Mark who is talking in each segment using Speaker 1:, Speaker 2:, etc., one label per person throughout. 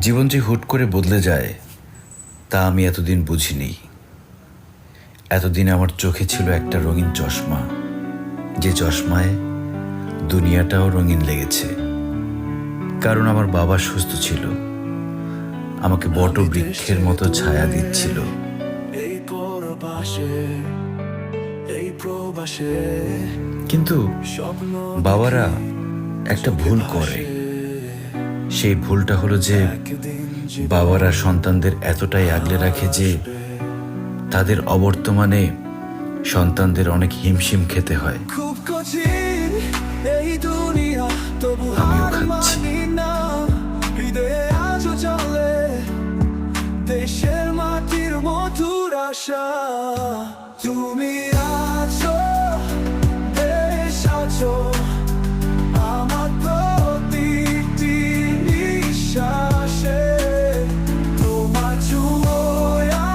Speaker 1: জীবন যে হুট করে বদলে যায় তা আমি এতদিন বুঝিনি। এতদিন আমার চোখে ছিল একটা রঙিন চশমা, যে চশমায় দুনিয়াটাও রঙিন লেগেছে। কারণ আমার বাবা সুস্থ ছিল, আমাকে বট বৃক্ষের মতো ছায়া দিচ্ছিল। কিন্তু বাবারা একটা ভুল করে। সেই ভুলটা হলো যে বাবারা সন্তানদের এতটাই আগলে রাখে যে তাদের অবর্তমানে সন্তানদের অনেক হিমশিম খেতে হয়। আমিও খাচ্ছি।
Speaker 2: দেশের মাটির মধুর আশা তুমি আছো, দেশ আছো আমার প্রতিটি নিঃশ্বাসে। তোমার ছোঁয়া,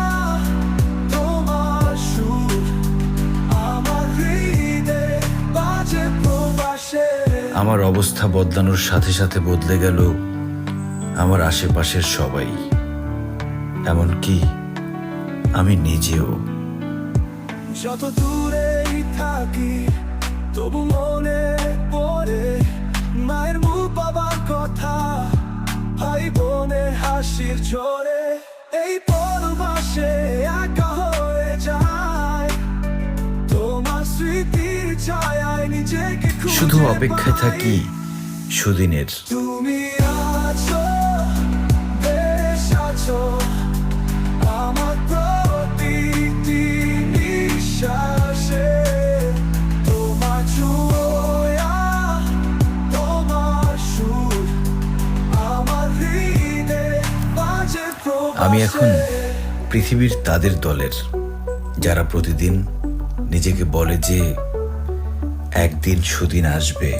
Speaker 2: তোমার সুর আমার হৃদয়ে বাজে প্রবাসে।
Speaker 1: আমার অবস্থা বদলানোর সাথে সাথে বদলে গেল আমার আশেপাশের সবাই, এমনকি আমি নিজেও।
Speaker 2: যত দূরেই থাকি তবু মনে পড়ে মায়ের মুখ, বাবার কথা, ভাই বোনের হাসির ঝরে। এই পরবাসে একা হয়ে যায়, তোমার স্মৃতির ছায়ায় নিজেকে
Speaker 1: শুধু অপেক্ষায় থাকি সুদিনের।
Speaker 2: তুমি আছো, বেশ আছো আমার প্রতিটি নিঃশ্বাসে। তোমার ছোঁয়া, তোমার সুর আমার হৃদয়ে বাজে প্রবাসে।
Speaker 1: আমি এখন পৃথিবীর তাদের দলের, যারা প্রতিদিন নিজেকে বলে যে একদিন সুদিন আসবে।